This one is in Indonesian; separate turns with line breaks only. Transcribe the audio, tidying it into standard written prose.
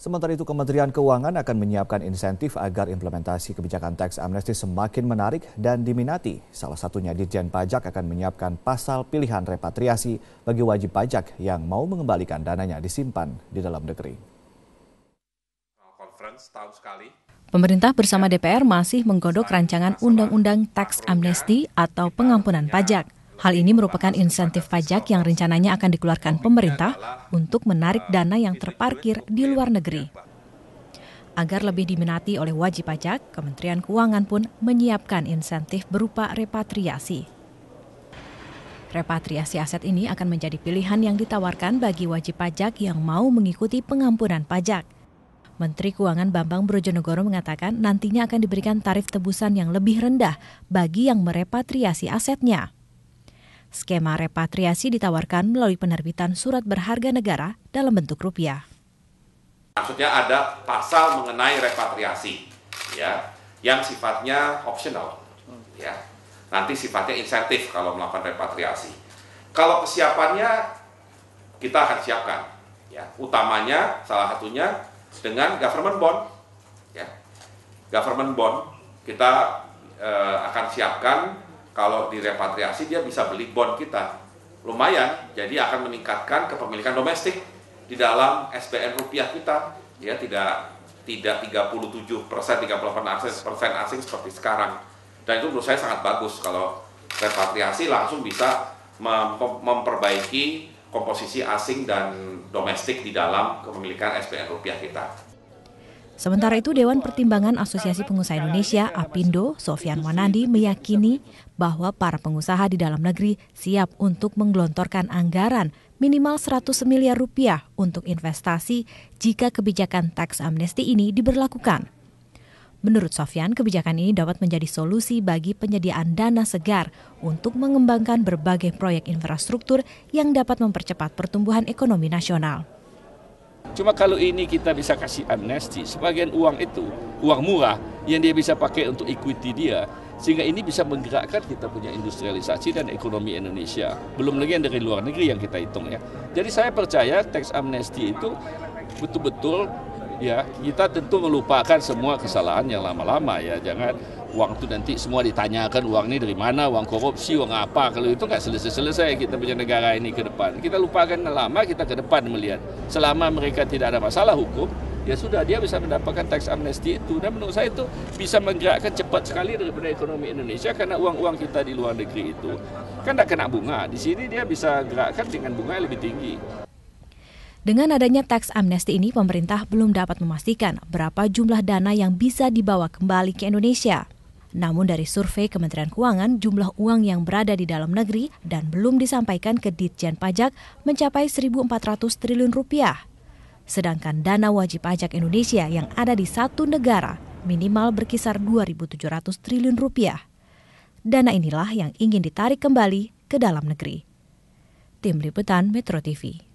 Sementara itu, Kementerian Keuangan akan menyiapkan insentif agar implementasi kebijakan tax amnesty semakin menarik dan diminati. Salah satunya, Ditjen Pajak akan menyiapkan pasal pilihan repatriasi bagi wajib pajak yang mau mengembalikan dananya disimpan di dalam negeri.
Pemerintah bersama DPR masih menggodok rancangan Undang-Undang Tax Amnesty atau pengampunan pajak. Hal ini merupakan insentif pajak yang rencananya akan dikeluarkan pemerintah untuk menarik dana yang terparkir di luar negeri. Agar lebih diminati oleh wajib pajak, Kementerian Keuangan pun menyiapkan insentif berupa repatriasi. Repatriasi aset ini akan menjadi pilihan yang ditawarkan bagi wajib pajak yang mau mengikuti pengampunan pajak. Menteri Keuangan Bambang Brojonegoro mengatakan nantinya akan diberikan tarif tebusan yang lebih rendah bagi yang merepatriasi asetnya. Skema repatriasi ditawarkan melalui penerbitan surat berharga negara dalam bentuk rupiah.
Maksudnya ada pasal mengenai repatriasi, ya, yang sifatnya optional, ya. Nanti sifatnya insentif kalau melakukan repatriasi. Kalau kesiapannya kita akan siapkan, ya. Utamanya salah satunya dengan government bond, ya. Government bond kita akan siapkan. Kalau direpatriasi dia bisa beli bond kita, lumayan, jadi akan meningkatkan kepemilikan domestik di dalam SBN rupiah kita, ya tidak 37%, 38% asing seperti sekarang. Dan itu menurut saya sangat bagus kalau repatriasi langsung bisa memperbaiki komposisi asing dan domestik di dalam kepemilikan SBN rupiah kita.
Sementara itu, Dewan Pertimbangan Asosiasi Pengusaha Indonesia, APindo, Sofyan Wanandi, meyakini bahwa para pengusaha di dalam negeri siap untuk menggelontorkan anggaran minimal 100 miliar rupiah untuk investasi jika kebijakan tax amnesty ini diberlakukan. Menurut Sofyan, kebijakan ini dapat menjadi solusi bagi penyediaan dana segar untuk mengembangkan berbagai proyek infrastruktur yang dapat mempercepat pertumbuhan ekonomi nasional.
Cuma kalau ini kita bisa kasih amnesti, sebagian uang itu, uang murah yang dia bisa pakai untuk equity dia, sehingga ini bisa menggerakkan kita punya industrialisasi dan ekonomi Indonesia. Belum lagi yang dari luar negeri yang kita hitung ya. Jadi saya percaya tax amnesty itu betul-betul ya kita tentu melupakan semua kesalahan yang lama-lama ya. Jangan uang itu nanti semua ditanyakan uang ini dari mana, uang korupsi, uang apa. Kalau itu nggak selesai-selesai kita punya negara ini ke depan. Kita lupakan lama, kita ke depan melihat. Selama mereka tidak ada masalah hukum, ya sudah dia bisa mendapatkan tax amnesty itu. Dan menurut saya itu bisa menggerakkan cepat sekali daripada ekonomi Indonesia karena uang-uang kita di luar negeri itu kan tidak kena bunga. Di sini dia bisa gerakkan dengan bunga yang lebih tinggi.
Dengan adanya tax amnesty ini, pemerintah belum dapat memastikan berapa jumlah dana yang bisa dibawa kembali ke Indonesia. Namun dari survei Kementerian Keuangan, jumlah uang yang berada di dalam negeri dan belum disampaikan ke Ditjen Pajak mencapai 1.400 triliun rupiah. Sedangkan dana wajib pajak Indonesia yang ada di satu negara minimal berkisar 2.700 triliun rupiah. Dana inilah yang ingin ditarik kembali ke dalam negeri. Tim Liputan Metro TV.